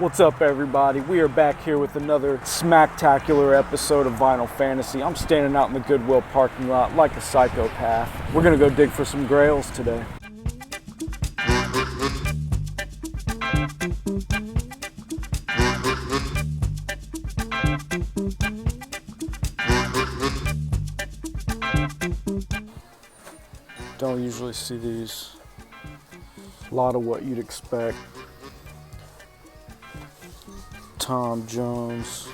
What's up, everybody? We are back here with another smacktacular episode of Vinyl Fantasy. I'm standing out in the Goodwill parking lot like a psychopath. We're gonna go dig for some grails today. Don't usually see these. A lot of what you'd expect. Tom Jones,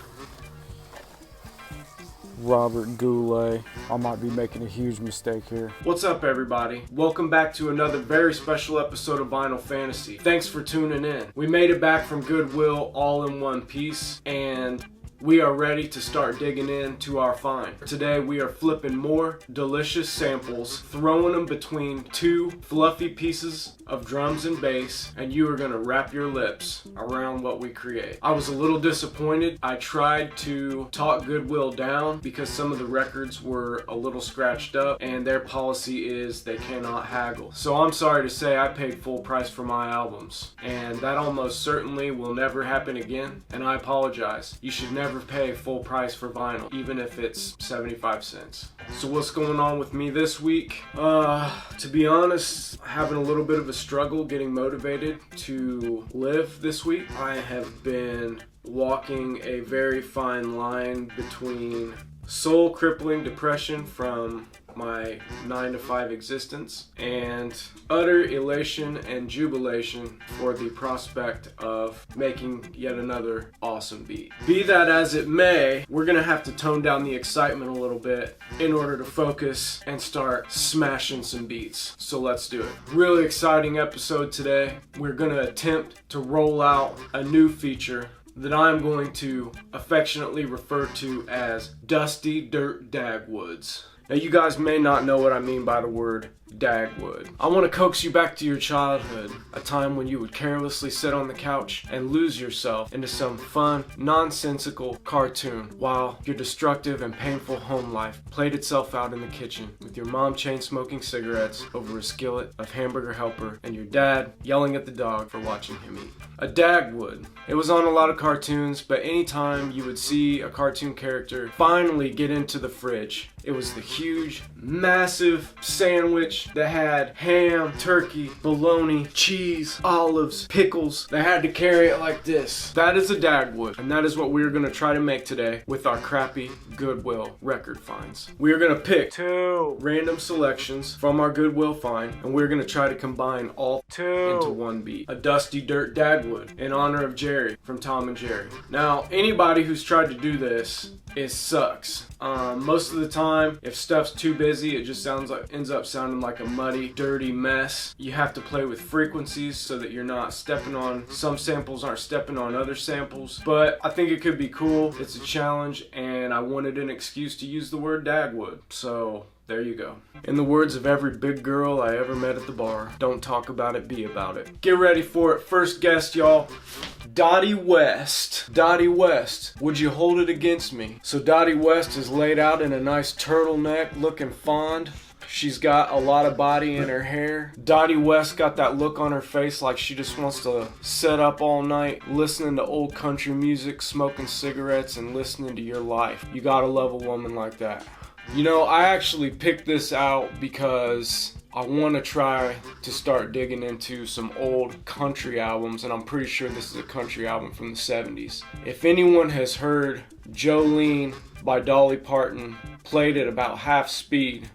Robert Goulet. I might be making a huge mistake here. What's up, everybody? Welcome back to another very special episode of Vinyl Fantasy. Thanks for tuning in. We made it back from Goodwill all in one piece, and we are ready to start digging into our find. Today we are flipping more delicious samples, throwing them between two fluffy pieces of drums and bass, and you are gonna wrap your lips around what we create. I was a little disappointed. I tried to talk Goodwill down because some of the records were a little scratched up, and their policy is they cannot haggle. So I'm sorry to say I paid full price for my albums, and that almost certainly will never happen again, and I apologize. You should never pay full price for vinyl, even if it's 75 cents. So what's going on with me this week? To be honest, having a little bit of a struggle getting motivated to live this week. I have been walking a very fine line between soul crippling depression from my 9-to-5 existence and utter elation and jubilation for the prospect of making yet another awesome beat. Be that as it may, we're gonna have to tone down the excitement a little bit in order to focus and start smashing some beats. So let's do it. Really exciting episode today. We're gonna attempt to roll out a new feature that I'm going to affectionately refer to as Dusty Dirt Dagwoods. Now, you guys may not know what I mean by the word Dagwood. I want to coax you back to your childhood, a time when you would carelessly sit on the couch and lose yourself into some fun, nonsensical cartoon while your destructive and painful home life played itself out in the kitchen with your mom chain-smoking cigarettes over a skillet of hamburger helper and your dad yelling at the dog for watching him eat. A Dagwood. It was on a lot of cartoons, but anytime you would see a cartoon character finally get into the fridge, it was the huge, massive sandwich that had ham, turkey, bologna, cheese, olives, pickles. They had to carry it like this. That is a Dagwood, and that is what we're gonna try to make today with our crappy Goodwill record finds. We are gonna pick two random selections from our Goodwill find, and we're gonna try to combine all into one beat. A Dusty Dirt Dagwood in honor of Jerry from Tom and Jerry. Now, anybody who's tried to do this, it sucks. Most of the time, if stuff's too busy, it just ends up sounding like a muddy, dirty mess. You have to play with frequencies so that you're not stepping on, some samples aren't stepping on other samples. But I think it could be cool. It's a challenge, and I wanted an excuse to use the word Dagwood. So there you go. In the words of every big girl I ever met at the bar, don't talk about it, be about it. Get ready for it. First guest, y'all. Dottie West. Dottie West, would you hold it against me? So Dottie West is laid out in a nice turtleneck, looking fond. She's got a lot of body in her hair. Dottie West got that look on her face like she just wants to sit up all night, listening to old country music, smoking cigarettes, and listening to your life. You gotta love a woman like that. You know, I actually picked this out because I want to try to start digging into some old country albums, and I'm pretty sure this is a country album from the 70s. If anyone has heard Jolene by Dolly Parton played at about half speed,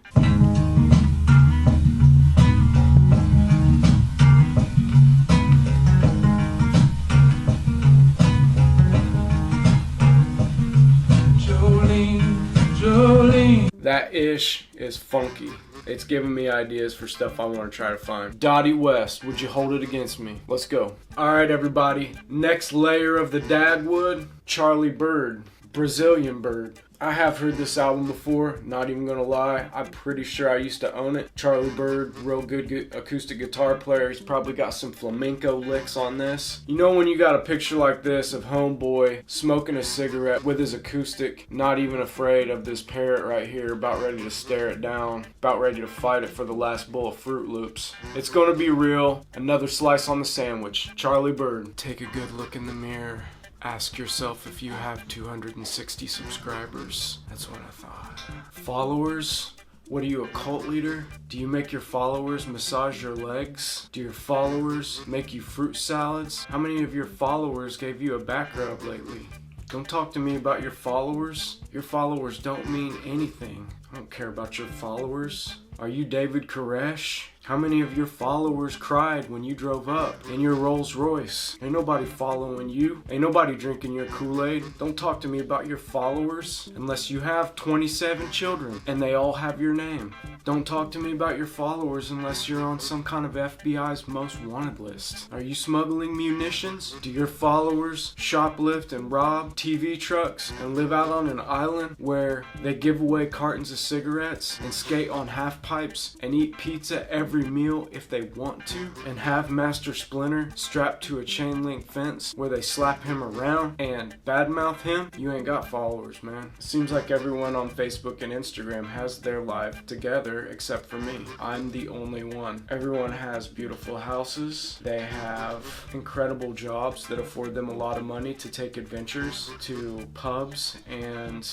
that ish is funky. It's giving me ideas for stuff I want to try to find. Dottie West, would you hold it against me? Let's go. Alright, everybody. Next layer of the Dagwood, Charlie Byrd. Brazilian Byrd. I have heard this album before, not even gonna lie. I'm pretty sure I used to own it. Charlie Byrd, real good acoustic guitar player. He's probably got some flamenco licks on this. You know when you got a picture like this of homeboy smoking a cigarette with his acoustic, not even afraid of this parrot right here, about ready to stare it down, about ready to fight it for the last bowl of Fruit Loops. It's gonna be real. Another slice on the sandwich. Charlie Byrd. Take a good look in the mirror. Ask yourself if you have 260 subscribers. That's what I thought. Followers? What are you, a cult leader? Do you make your followers massage your legs? Do your followers make you fruit salads? How many of your followers gave you a back rub lately? Don't talk to me about your followers. Your followers don't mean anything. I don't care about your followers. Are you David Koresh? How many of your followers cried when you drove up in your Rolls Royce? Ain't nobody following you. Ain't nobody drinking your Kool-Aid. Don't talk to me about your followers unless you have 27 children and they all have your name. Don't talk to me about your followers unless you're on some kind of FBI's most wanted list. Are you smuggling munitions? Do your followers shoplift and rob TV trucks and live out on an island where they give away cartons of cigarettes and skate on half pipes and eat pizza every meal if they want to, and have Master Splinter strapped to a chain link fence where they slap him around and badmouth him? You ain't got followers, man. It seems like everyone on Facebook and Instagram has their life together except for me. I'm the only one. Everyone has beautiful houses. They have incredible jobs that afford them a lot of money to take adventures to pubs and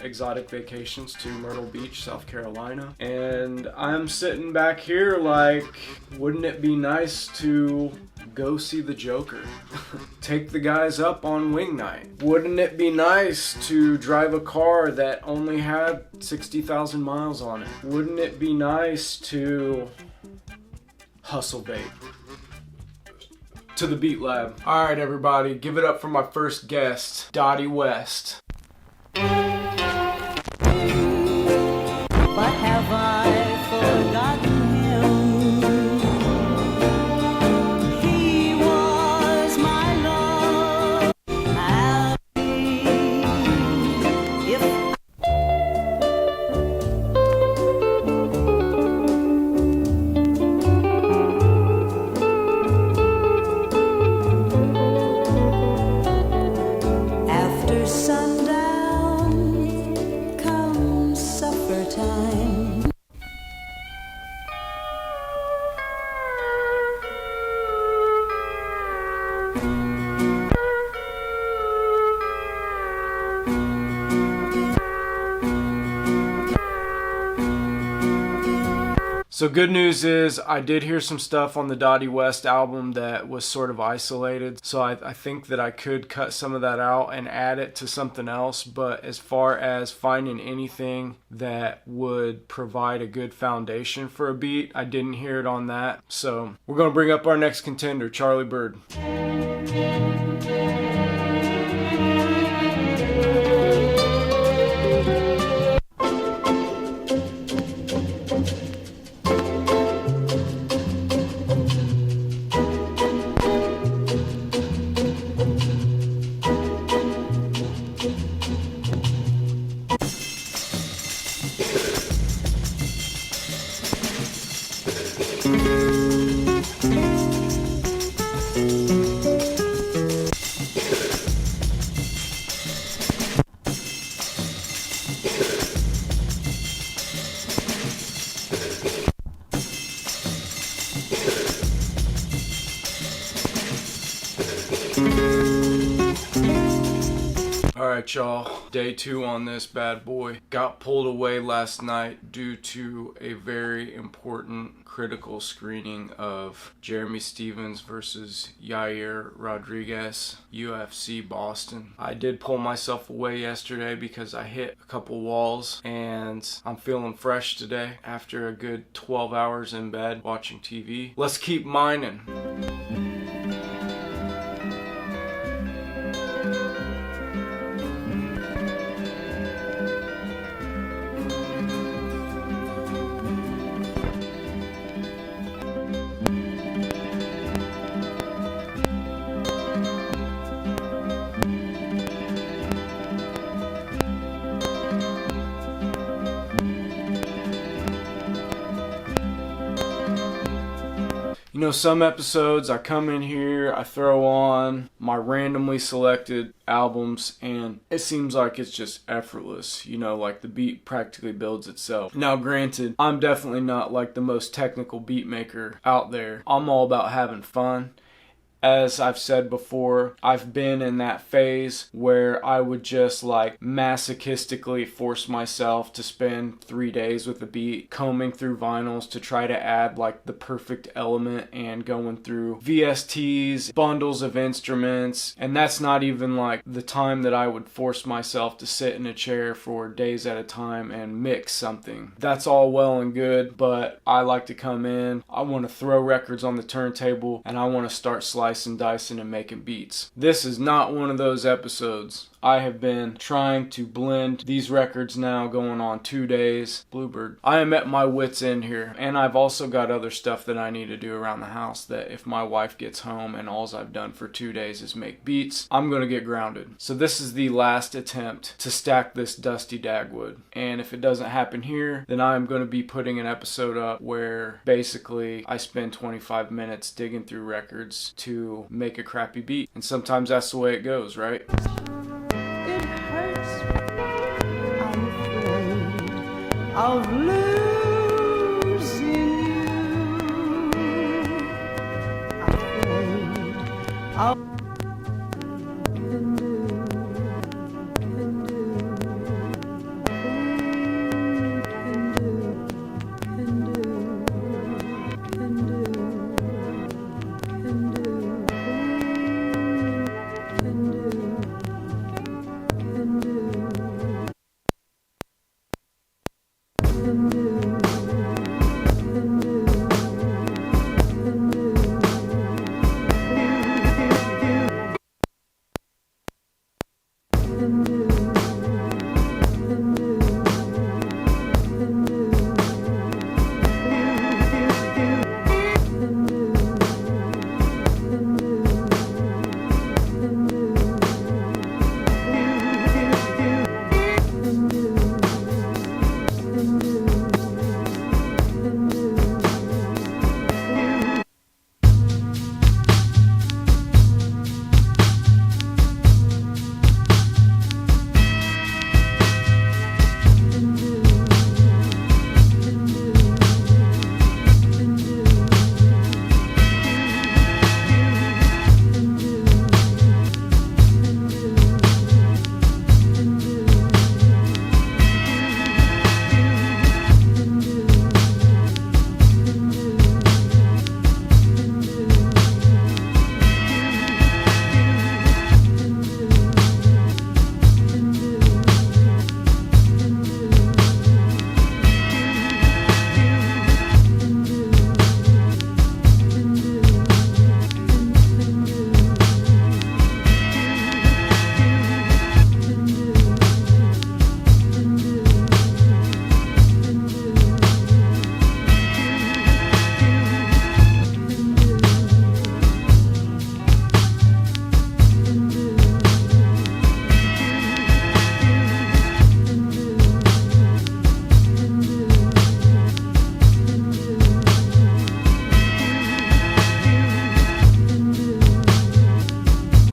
exotic vacations to Myrtle Beach, South Carolina. And I'm sitting back here like, wouldn't it be nice to go see the Joker? Take the guys up on wing night. Wouldn't it be nice to drive a car that only had 60,000 miles on it? Wouldn't it be nice to hustle bait? To the Beat Lab. Alright everybody, give it up for my first guest, Dottie West. But have I forgotten him? He was my love. I'll be if after sundown comes supper time. So good news is I did hear some stuff on the Dottie West album that was sort of isolated. So I think that I could cut some of that out and add it to something else. But as far as finding anything that would provide a good foundation for a beat, I didn't hear it on that. So we're going to bring up our next contender, Charlie Byrd. Alright y'all, day 2 on this bad boy. Got pulled away last night due to a very important critical screening of Jeremy Stephens versus Yair Rodriguez, UFC Boston. I did pull myself away yesterday because I hit a couple walls and I'm feeling fresh today after a good 12 hours in bed watching TV. Let's keep mining. You know, some episodes I come in here, I throw on my randomly selected albums, and it seems like it's just effortless. You know, like the beat practically builds itself. Now granted, I'm definitely not like the most technical beat maker out there. I'm all about having fun. As I've said before, I've been in that phase where I would just like masochistically force myself to spend 3 days with a beat, combing through vinyls to try to add like the perfect element and going through VSTs, bundles of instruments. And that's not even like the time that I would force myself to sit in a chair for days at a time and mix something. That's all well and good, but I like to come in, I want to throw records on the turntable, and I want to start slicing and dicing and making beats. This is not one of those episodes. I have been trying to blend these records now going on 2 days. Bluebird. I am at my wit's end here, and I've also got other stuff that I need to do around the house that if my wife gets home and all I've done for 2 days is make beats, I'm gonna get grounded. So this is the last attempt to stack this dusty Dagwood, and if it doesn't happen here, then I'm gonna be putting an episode up where basically I spend 25 minutes digging through records to make a crappy beat, and sometimes that's the way it goes, right? It hurts. I'm afraid of losing you. Afraid of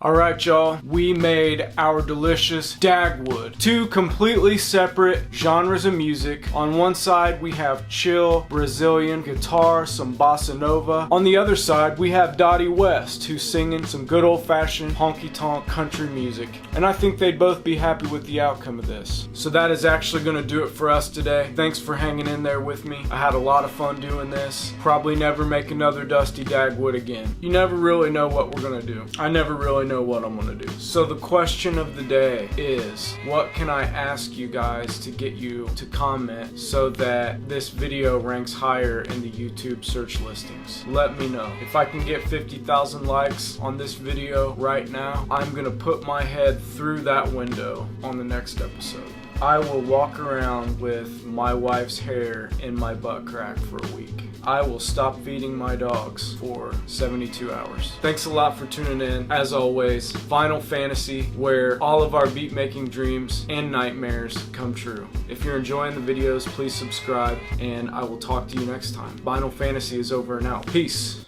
Alright y'all, we made our delicious Dagwood. Two completely separate genres of music. On one side we have chill Brazilian guitar, some bossa nova. On the other side we have Dottie West, who's singing some good old-fashioned honky-tonk country music. And I think they'd both be happy with the outcome of this. So that is actually going to do it for us today. Thanks for hanging in there with me. I had a lot of fun doing this. Probably never make another Dusty Dagwood again. You never really know what we're going to do. I never really know what I'm going to do. So the question of the day is, what can I ask you guys to get you to comment so that this video ranks higher in the YouTube search listings? Let me know. If I can get 50,000 likes on this video right now, I'm going to put my head through that window on the next episode. I will walk around with my wife's hair in my butt crack for a week. I will stop feeding my dogs for 72 hours. Thanks a lot for tuning in. As always, Vinyl Fantasy, where all of our beat making dreams and nightmares come true. If you're enjoying the videos, please subscribe, and I will talk to you next time. Vinyl Fantasy is over and out. Peace.